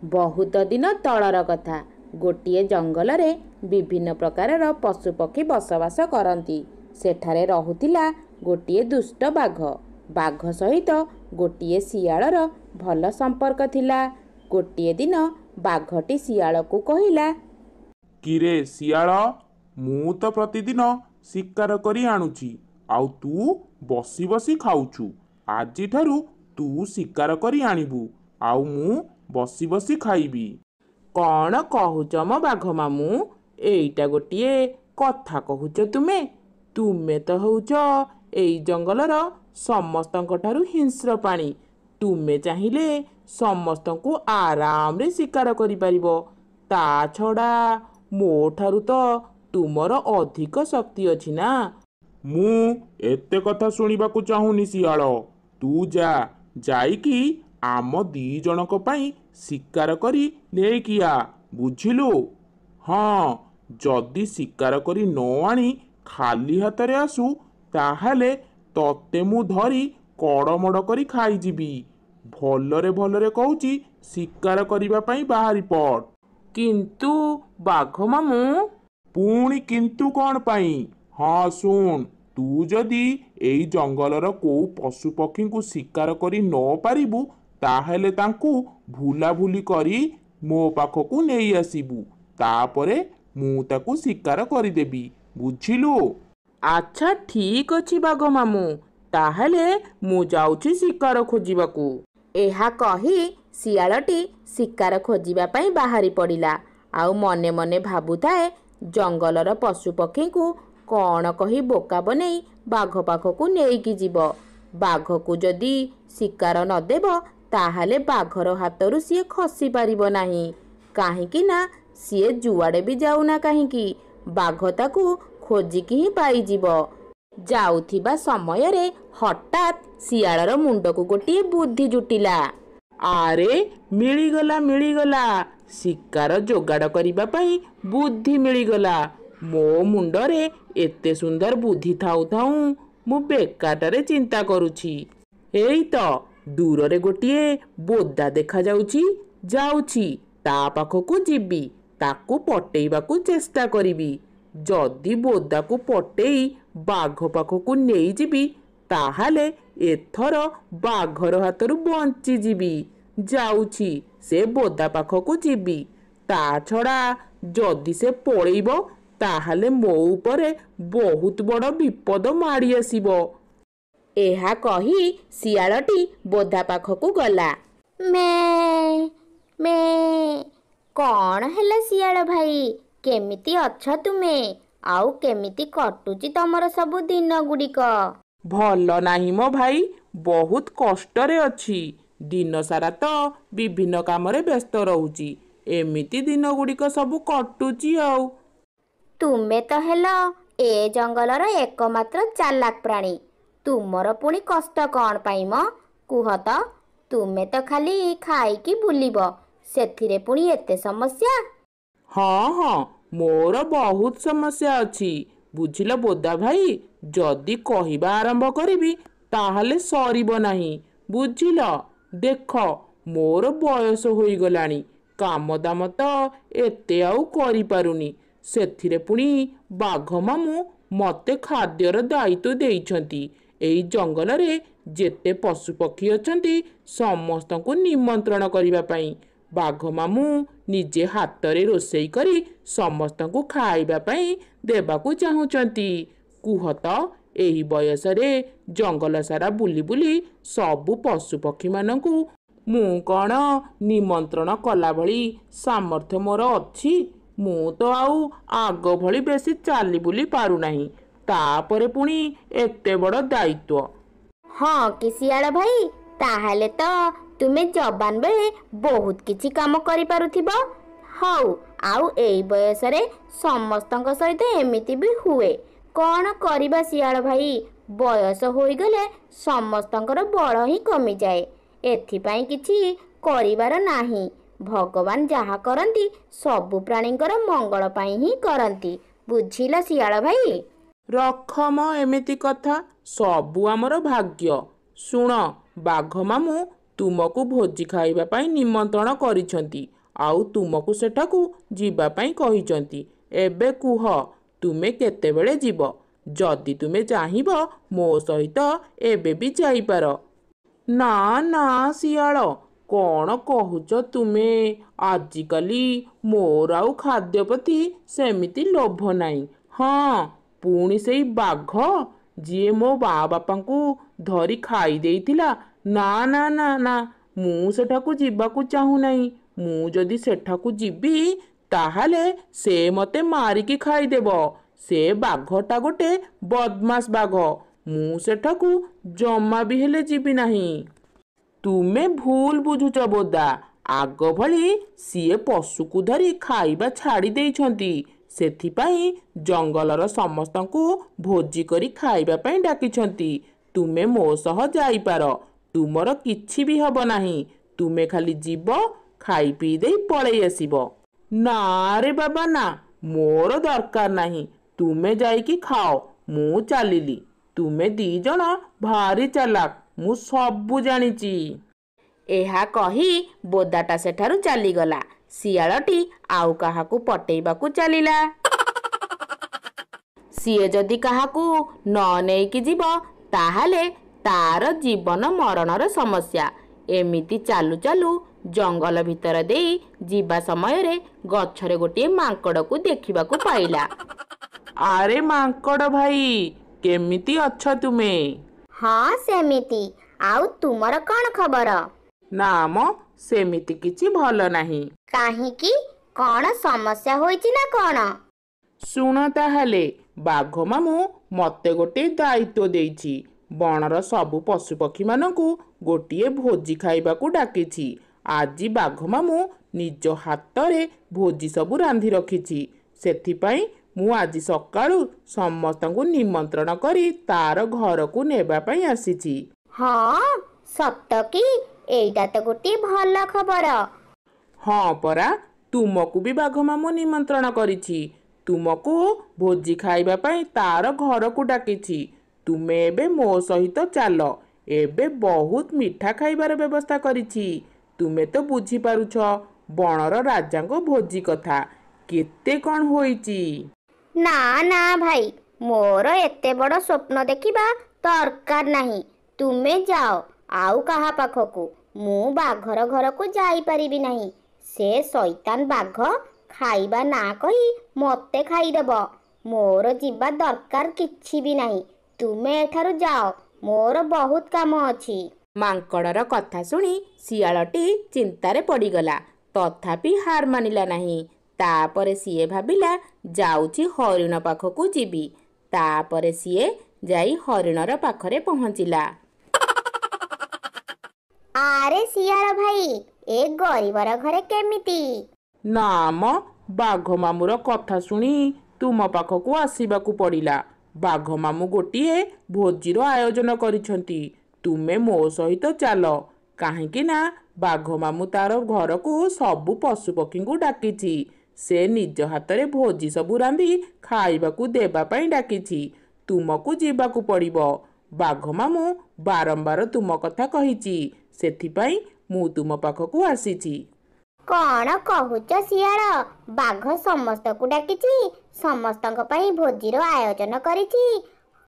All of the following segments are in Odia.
बहुत दिन तलर कथा। गोटिए जंगल रे विभिन्न प्रकारर पशुपक्षी बसवास करती। सेठारे रहुथिला गोटिए दुष्ट बाघ। बाघ सहित गोटिए शियाळर भल संपर्क थिला। गोटिए दिन बाघटी शियाळकु कहिला, किरे शियाळ, मु तो प्रतिदिन शिकार करी आणुची, आउ तू बसी बसी खाउछु। आजि ठारु तू शिकार करी आनिबु, आउ मु बसी बसी खाइबी। कौन कहुच म बाघ मामू? एइटा गोटिए कथा कहुच तुमे? तुमे तो हउच एई जंगलर समस्तंकठारु हिंस्र प्राणी। तुमे चाहिले समस्तंकु आराम रे शिकार करि परिबो। ता छड़ा मो ठारु तो तुमर अधिक शक्ति अछि ना। मु एते कथा शुणिबाकु चाहुनी शियाळ। तू जा, जाइकी आम दी जनक पई शिकार करी नेकी आ, बुझिलु? हाँ, जदि शिकार करी न आनी खाली हातरे आसु, ताहाले तते मु धरी कड़मड़ करी खाइजिबी। भलरे भलरे कहूची, शिकार करिबा पई बाहारी पड़। किंतु बाघ मामू? पुणी किंतु कौन पाई? हाँ सुन, तू जदि एई जंगलर कोउ पशु पक्षी को शिकार करी न पारिबु, ताहेले तांकु भूला भूली करी मो पाखकु नेई आसिबु। तापरे मु ताकु शिकार करिदेबी, बुझिलु? अच्छा ठीक अछि बाघ मामू, ताहेले मु जाउछि शिकार खोजिबाकू। एहा कही शियाळटी शिकार खोजिबा पई बाहारी पड़िला। आउ मने मने भाबुथाए जंगलर पशु पक्षी को कौन कही बोका बनेई बाघ पाखकु नेईकी जीव। बाघकु जदि शिकार न देब, ताहाले बाघर हातरू सिए खसी पारिबो नाही। काहींकी ना सिए जुआड़े भी जाउना काहींकी, बाघ ताकू खोजिकी ही पाइजिब। जाउथिबा समयरे हठात शियाळर मुंडकु गोटिए बुद्धि जुटिला। आरे मिलिगला मिलिगला, शिकार जोगाड़ करिबा पई बुद्धि मिलिगला। मो मुंडरे एते सुंदर बुद्धि थाउ थाउ मु बेकारटारे चिंता करुछि। एई तो दूररे गोटिए बोदा देखा जाउछि, जाउछि ता पाखकु जिबी, ताकू पटेइबाकू चेष्टा करिबी। जदि बोदाकू पटेई बाघ पाखकू नेई जिबी, ताहाले एथर बाघर हातरू बंची जिबी। जाउछि से बोदा पाखकू जिबी। ता छड़ा जदि से पळेइबो, ताहाले मो उपरे बहुत बड़ विपद माड़ी आसिबो। एहा कही शियाळटी बोदा पाखकू गला। मैं मैं कौन हैला शियाळ भाई, केमिति अछ तुमे? आउ केमिति कटुची तमर सबु दिन गुड़िक? भल नाही मो भाई, बहुत कष्टरे अछि। दिन सारा तो विभिन्न कामरे व्यस्त रहुची, एमिति दिन गुड़िक सबु कटुची। आउ तुमे तो हेलो ए जंगलर एकमात्र चालाक प्राणी, तुमर पुणी कष्ट कौन पाई म? कुह तो, तुमे तो खाली खाइकी बुलिब, सेथिरे पुणी एते समस्या? हाँ हाँ, मोर बहुत समस्या अछि, बुझिल बोदा भाई। जदि कहिबा आरंभ करिबी, ताहाले सरिबो नाही, बुझिल? देख, मोर बयस होई गलानी, काम दाम तो एते आउ करि पारुनी। सेथिरे पुणी बाघ मामू मते खाद्यर दायित्व देइछंती। एई जंगल रे जेते पशु पक्षी अछंती समस्तंकु निमंत्रण करिबा पई बाघ मामू निजे हातरे रोषेई करी समस्तंकु खाइबा पई देबाकू चाहुचंती। कुह तो, एही बयसरे जंगल सारा बुली बुली सबु पशु पक्षी मानंकु मु कौन निमंत्रण कला भली सामर्थ्य मोर अछि? मु तो आउ आग भली बेसी चाली बुली पारु नाही, तापरे पुणी एते बड़ दायित्व। हाँ कि शियाळ भाई, ताहाले तो तुमे जबान बेले बहुत किछि काम करि पारुथिबो। हौ, आउ एई बयसरे समस्तंक सहित एमिति भी हुए। कौन करिबा शियाळ भाई, बयस होई गले समस्तंकर बळ ही कमी जाए। एथिपाई किछि करिबार नाही। भगवान जहा करंती सबु प्राणींकर मंगल पाई ही करंती, बुझिला शियाळ भाई? रखम एमिति कथा, सबु आमर भाग्य। शुण बाघ मामू, ତୁମକୁ ଭୋଜି ଖାଇବା ପାଇଁ ନିମନ୍ତ୍ରଣ କରିଛନ୍ତି ଆଉ ତୁମକୁ ସେଠାକୁ ଯିବା ପାଇଁ କହିଛନ୍ତି। ଏବେ କୁହ ତୁମେ କେତେବେଳେ ଯିବ? ଯଦି ତୁମେ ଚାହିଁବ ମୋ ସହିତ ଏବେ ବି ଯାଇପାର। ନା ନା ଶିଆଳ, କ'ଣ କହୁଛ ତୁମେ? ଆଜିକାଲି ମୋର ଆଉ ଖାଦ୍ୟ ପ୍ରତି ସେମିତି ଲୋଭ ନାହିଁ। ହଁ, ପୁଣି ସେଇ ବାଘ ଯିଏ ମୋ ମା ବାପାଙ୍କୁ ଧରି ଖାଇ ଦେଇଥିଲା। ନା ନା ନା ନା, ମୁଁ ସେଠାକୁ ଯିବାକୁ ଚାହୁଁନାହିଁ। ମୁଁ ଯଦି ସେଠାକୁ ଯିବି ତାହେଲେ ସେ ମୋତେ ମାରିକି ଖାଇଦେବ। ସେ ବାଘଟା ଗୋଟେ ବଦମାସ ବାଘ। ମୁଁ ସେଠାକୁ ଜମା ବି ହେଲେ ଯିବି ନାହିଁ। ତୁମେ ଭୁଲ ବୁଝୁଛ ବୋଦା। ଆଗ ଭଳି ସିଏ ପଶୁକୁ ଧରି ଖାଇବା ଛାଡ଼ି ଦେଇଛନ୍ତି। ସେଥିପାଇଁ ଜଙ୍ଗଲର ସମସ୍ତଙ୍କୁ ଭୋଜି କରି ଖାଇବା ପାଇଁ ଡାକିଛନ୍ତି। ତୁମେ ମୋ ସହ ଯାଇପାର। ତୁମର କିଛି ବି ହେବ ନାହିଁ। ତୁମେ ଖାଲି ଯିବ, ଖାଇ ପିଇ ଦେଇ ପଳେଇ ଆସିବ। ନା ରେ ବାବା ନା, ମୋର ଦରକାର ନାହିଁ। ତୁମେ ଯାଇକି ଖାଅ, ମୁଁ ଚାଲିଲି। ତୁମେ 2 ଜଣ ଭାରି ଚାଲାକ, ମୁଁ ସବୁ ଜାଣିଛି। ଏହା କହି ବୋଦାଟା ସେଠାରୁ ଚାଲିଗଲା। ଶିଆଳଟି ଆଉ କାହାକୁ ପଟେଇବାକୁ ଚାଲିଲା। ସିଏ ଯଦି କାହାକୁ ନ ନେଇକି ଯିବ ତାହେଲେ ତାର ଜୀବନ ମରଣର ସମସ୍ୟା। ଏମିତି ଚାଲୁ ଚାଲୁ ଜଙ୍ଗଲ ଭିତର ଦେଇ ଯିବା ସମୟରେ ଗଛରେ ଗୋଟିଏ ମାଙ୍କଡ଼କୁ ଦେଖିବାକୁ ପାଇଲା। ଆରେ ମାଙ୍କଡ଼ ଭାଇ, କେମିତି ଅଛ ତୁମେ? ହଁ ସେମିତି। ଆଉ ତୁମର କ'ଣ ଖବର? ନା ମ, ସେମିତି କିଛି ଭଲ ନାହିଁ। କାହିଁକି? କ'ଣ ସମସ୍ୟା ହୋଇଛି ନା କ'ଣ? ଶୁଣ ତାହେଲେ, ବାଘ ମାମୁଁ ମୋତେ ଗୋଟିଏ ଦାୟିତ୍ୱ ଦେଇଛି। ବଣର ସବୁ ପଶୁପକ୍ଷୀମାନଙ୍କୁ ଗୋଟିଏ ଭୋଜି ଖାଇବାକୁ ଡାକିଛି। ଆଜି ବାଘ ମାମୁଁ ନିଜ ହାତରେ ଭୋଜି ସବୁ ରାନ୍ଧି ରଖିଛି। ସେଥିପାଇଁ ମୁଁ ଆଜି ସକାଳୁ ସମସ୍ତଙ୍କୁ ନିମନ୍ତ୍ରଣ କରି ତାର ଘରକୁ ନେବା ପାଇଁ ଆସିଛି। ହଁ ସତ କି? ଏଇଟା ତ ଗୋଟିଏ ଭଲ ଖବର। ହଁ ପରା, ତୁମକୁ ବି ବାଘ ମାମୁଁ ନିମନ୍ତ୍ରଣ କରିଛି। ତୁମକୁ ଭୋଜି ଖାଇବା ପାଇଁ ତାର ଘରକୁ ଡାକିଛି। ତୁମେ ଏବେ ମୋ ସହିତ ଚାଲ। ଏବେ ବହୁତ ମିଠା ଖାଇବାର ବ୍ୟବସ୍ଥା କରିଛି। ତୁମେ ତ ବୁଝିପାରୁଛ ବଣର ରାଜାଙ୍କ ଭୋଜି କଥା କେତେ କ'ଣ ହୋଇଛି। ନା ନା ଭାଇ, ମୋର ଏତେ ବଡ଼ ସ୍ୱପ୍ନ ଦେଖିବା ଦରକାର ନାହିଁ। ତୁମେ ଯାଅ ଆଉ କାହା ପାଖକୁ। ମୁଁ ବାଘର ଘରକୁ ଯାଇପାରିବି ନାହିଁ। ସେ ଶୈତାନ ବାଘ ଖାଇବା ନା କହି ମୋତେ ଖାଇଦେବ। ମୋର ଯିବା ଦରକାର କିଛି ବି ନାହିଁ। ତୁମେ ଏଠାରୁ ଯାଅ, ମୋର ବହୁତ କାମ ଅଛି। ମାଙ୍କଡ଼ର କଥା ଶୁଣି ଶିଆଳଟି ଚିନ୍ତାରେ ପଡ଼ିଗଲା। ତଥାପି ହାର ମାନିଲା ନାହିଁ। ତାପରେ ସିଏ ଭାବିଲା, ଯାଉଛି ହରିଣ ପାଖକୁ ଯିବି। ତାପରେ ସିଏ ଯାଇ ହରିଣର ପାଖରେ ପହଞ୍ଚିଲା। ଆରେ ଶିଆଳ ଭାଇ, ଏ ଗରିବର ଘରେ କେମିତି? ନା ମ, ବାଘ ମାମୁଁର କଥା ଶୁଣି ତୁମ ପାଖକୁ ଆସିବାକୁ ପଡ଼ିଲା। ବାଘ ମାମୁଁ ଗୋଟିଏ ଭୋଜିର ଆୟୋଜନ କରିଛନ୍ତି। ତୁମେ ମୋ ସହିତ ଚାଲ। କାହିଁକି ନା ବାଘ ମାମୁଁ ତାର ଘରକୁ ସବୁ ପଶୁପକ୍ଷୀଙ୍କୁ ଡାକିଛି। ସେ ନିଜ ହାତରେ ଭୋଜି ସବୁ ରାନ୍ଧି ଖାଇବାକୁ ଦେବା ପାଇଁ ଡାକିଛି। ତୁମକୁ ଯିବାକୁ ପଡ଼ିବ। ବାଘ ମାମୁଁ ବାରମ୍ବାର ତୁମ କଥା କହିଛି। ସେଥିପାଇଁ ମୁଁ ତୁମ ପାଖକୁ ଆସିଛି। କ'ଣ କହୁଛ ଶିଆଳ? ବାଘ ସମସ୍ତଙ୍କୁ ଡାକିଛି, ସମସ୍ତଙ୍କ ପାଇଁ ଭୋଜିର ଆୟୋଜନ କରିଛି।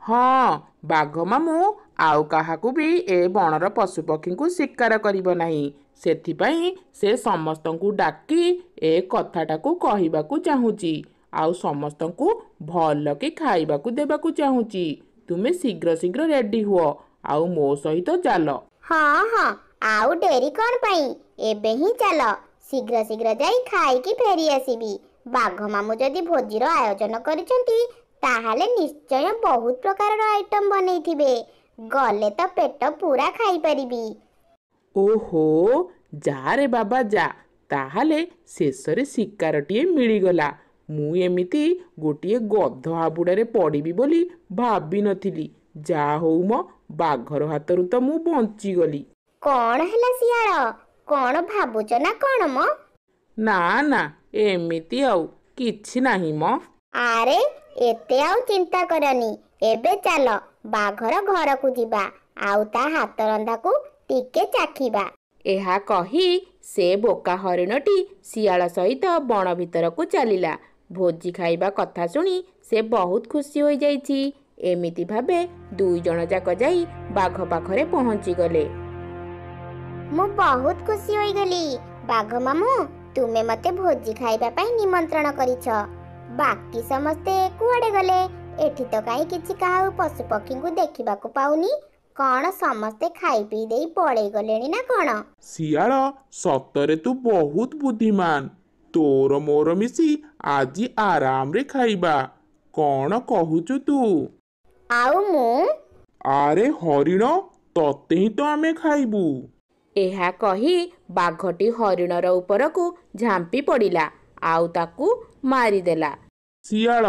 ହଁ, ବାଘ ମାମୁଁ ଆଉ କାହାକୁ ବି ଏ ବଣର ପଶୁପକ୍ଷୀଙ୍କୁ ଶିକାର କରିବ ନାହିଁ। ସେଥିପାଇଁ ସେ ସମସ୍ତଙ୍କୁ ଡାକି ଏ କଥାଟାକୁ କହିବାକୁ ଚାହୁଁଛି। ଆଉ ସମସ୍ତଙ୍କୁ ଭଲକି ଖାଇବାକୁ ଦେବାକୁ ଚାହୁଁଛି। ତୁମେ ଶୀଘ୍ର ଶୀଘ୍ର ରେଡି ହୁଅ ଆଉ ମୋ ସହିତ ଚାଲ। ହଁ ହଁ, ଆଉ ଡେରି କ'ଣ ପାଇଁ? ଏବେ ହିଁ ଚାଲ। ଶୀଘ୍ର ଶୀଘ୍ର ଯାଇ ଖାଇକି ଫେରି ଆସିବି। ବାଘ ମାମୁଁ ଯଦି ଭୋଜିର ଆୟୋଜନ କରିଛନ୍ତି ତାହେଲେ ନିଶ୍ଚୟ ବହୁତ ପ୍ରକାରର ଆଇଟମ ବନେଇଥିବେ। ଗଲେ ତ ପେଟ ପୂରା ଖାଇପାରିବି। ଓହୋ, ଯା ରେ ବାବା ଯା। ତାହେଲେ ଶେଷରେ ଶିକାରଟିଏ ମିଳିଗଲା। ମୁଁ ଏମିତି ଗୋଟିଏ ଗଧ ହାବୁଡ଼ରେ ପଡ଼ିବି ବୋଲି ଭାବିନଥିଲି। ଯାହା ହଉ ମ, ବାଘର ହାତରୁ ତ ମୁଁ ବଞ୍ଚିଗଲି। କ'ଣ ହେଲା ଶିଆଳ? କ'ଣ ଭାବୁଛ ନା କ'ଣ ମ? ନା ନା, ଏମିତି ଆଉ କିଛି ନାହିଁ ମ। ଆରେ ଏତେ ଆଉ ଚିନ୍ତା କରନି। ଏବେ ଚାଲ ବାଘର ଘରକୁ ଯିବା ଆଉ ତା ହାତ ରନ୍ଧାକୁ ଟିକେ ଚାଖିବା। ଏହା କହି ସେ ବୋକା ହରିଣଟି ଶିଆଳ ସହିତ ବଣ ଭିତରକୁ ଚାଲିଲା। ଭୋଜି ଖାଇବା କଥା ଶୁଣି ସେ ବହୁତ ଖୁସି ହୋଇଯାଇଛି। ଏମିତି ଭାବେ ଦୁଇ ଜଣ ଯାକ ଯାଇ ବାଘ ପାଖରେ ପହଞ୍ଚିଗଲେ। ମୁଁ ବହୁତ ଖୁସି ହୋଇଗଲି। ବାଘ ମାମୁଁ, ତୁମେ ମତେ ଭୋଜି ଖାଇବା ପାଇଁ ନିମନ୍ତ୍ରଣ କରିଛ। ବାକି ସମସ୍ତେ କୁଆଡ଼େ ଗଲେ? ଏଠି ତ କାହିଁ କିଛି କାହାକୁ ପଶୁପକ୍ଷୀଙ୍କୁ ଦେଖିବାକୁ ପାଉନି। କ'ଣ ସମସ୍ତେ ଖାଇ ପିଇ ଦେଇ ପଳେଇ ଗଲେଣି ନା କ'ଣ? ଶିଆଳ, ସତରେ ତୁ ବହୁତ ବୁଦ୍ଧିମାନ। ତୋର ମୋର ମିଶି ଆଜି ଆରାମରେ ଖାଇବା। କ'ଣ କହୁଛୁ ତୁ? ଆଉ ମୁଁ? ଆରେ ହରିଣ, ତତେ ହିଁ ତ ଆମେ ଖାଇବୁ। ଏହା କହି ବାଘଟି ହରିଣର ଉପରକୁ ଝାମ୍ପି ପଡ଼ିଲା ଆଉ ତାକୁ ମାରିଦେଲା। ଶିଆଳ,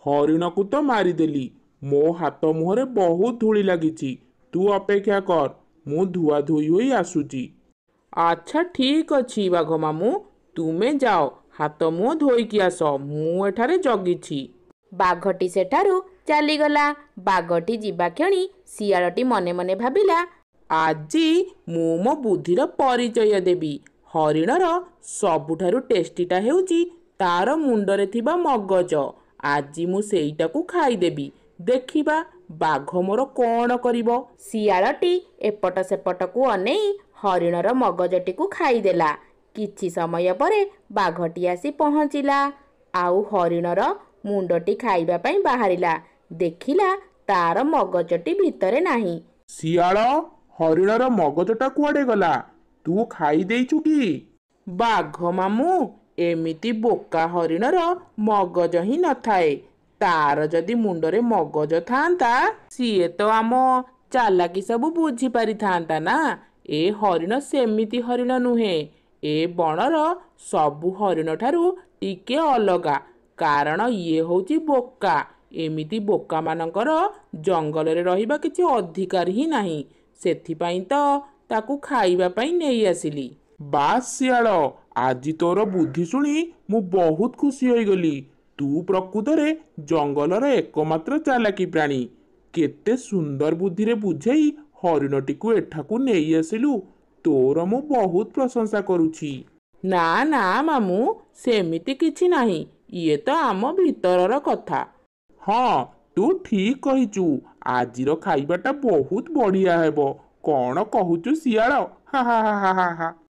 ହରିଣକୁ ତ ମାରିଦେଲି। ମୋ ହାତ ମୁହଁରେ ବହୁତ ଧୂଳି ଲାଗିଛି। ତୁ ଅପେକ୍ଷା କର, ମୁଁ ଧୁଆ ଧୋଇ ହୋଇ ଆସୁଛି। ଆଚ୍ଛା ଠିକ୍ ଅଛି ବାଘ ମାମୁଁ, ତୁମେ ଯାଅ, ହାତ ମୁହଁ ଧୋଇକି ଆସ। ମୁଁ ଏଠାରେ ଜଗିଛି। ବାଘଟି ସେଠାରୁ ଚାଲିଗଲା। ବାଘଟି ଯିବା କ୍ଷଣି ଶିଆଳଟି ମନେ ମନେ ଭାବିଲା, ଆଜି ମୁଁ ମୋ ବୁଦ୍ଧିର ପରିଚୟ ଦେବି। ହରିଣର ସବୁଠାରୁ ଟେଷ୍ଟିଟା ହେଉଛି ତାର ମୁଣ୍ଡରେ ଥିବା ମଗଜ। ଆଜି ମୁଁ ସେଇଟାକୁ ଖାଇଦେବି। ଦେଖିବା ବାଘ ମୋର କ'ଣ କରିବ। ଶିଆଳଟି ଏପଟ ସେପଟକୁ ଅନେଇ ହରିଣର ମଗଜଟିକୁ ଖାଇଦେଲା। କିଛି ସମୟ ପରେ ବାଘଟି ଆସି ପହଞ୍ଚିଲା ଆଉ ହରିଣର ମୁଣ୍ଡଟି ଖାଇବା ପାଇଁ ବାହାରିଲା। ଦେଖିଲା ତାର ମଗଜଟି ଭିତରେ ନାହିଁ। ଶିଆଳ, ହରିଣର ମଗଜଟା କୁଆଡ଼େ ଗଲା? ତୁ ଖାଇ ଦେଇଛୁ କି? ବାଘ ମାମୁଁ, ଏମିତି ବୋକା ହରିଣର ମଗଜ ହିଁ ନଥାଏ। ତାର ଯଦି ମୁଣ୍ଡରେ ମଗଜ ଥାଆନ୍ତା, ସିଏ ତ ଆମ ଚାଲାକି ସବୁ ବୁଝି ପାରିଥାନ୍ତା ନା। ଏ ହରିଣ ସେମିତି ହରିଣ ନୁହେଁ। ଏ ବଣର ସବୁ ହରିଣ ଠାରୁ ଟିକେ ଅଲଗା, କାରଣ ଇଏ ହେଉଛି ବୋକା। ଏମିତି ବୋକାମାନଙ୍କର ଜଙ୍ଗଲରେ ରହିବା କିଛି ଅଧିକାର ହିଁ ନାହିଁ। ସେଥିପାଇଁ ତ ତାକୁ ଖାଇବା ପାଇଁ ନେଇ ଆସିଲି। ବାସ୍ ଶିଆଳ, ଆଜି ତୋର ବୁଦ୍ଧି ଶୁଣି ମୁଁ ବହୁତ ଖୁସି ହୋଇଗଲି। ତୁ ପ୍ରକୃତରେ ଜଙ୍ଗଲର ଏକମାତ୍ର ଚାଲାକି ପ୍ରାଣୀ। କେତେ ସୁନ୍ଦର ବୁଦ୍ଧିରେ ବୁଝେଇ ହରିଣଟିକୁ ଏଠାକୁ ନେଇ ଆସିଲୁ। ତୋର ମୁଁ ବହୁତ ପ୍ରଶଂସା କରୁଛି। ନା ନା ମାମୁଁ, ସେମିତି କିଛି ନାହିଁ। ଇଏ ତ ଆମ ଭିତରର କଥା। ହଁ, ତୁ ଠିକ୍ କହିଛୁ। ଆଜିର ଖାଇବାଟା ବହୁତ ବଢ଼ିଆ ହେବ। କ'ଣ କହୁଛୁ ଶିଆଳ? ହା ହା ହା ହା ହା।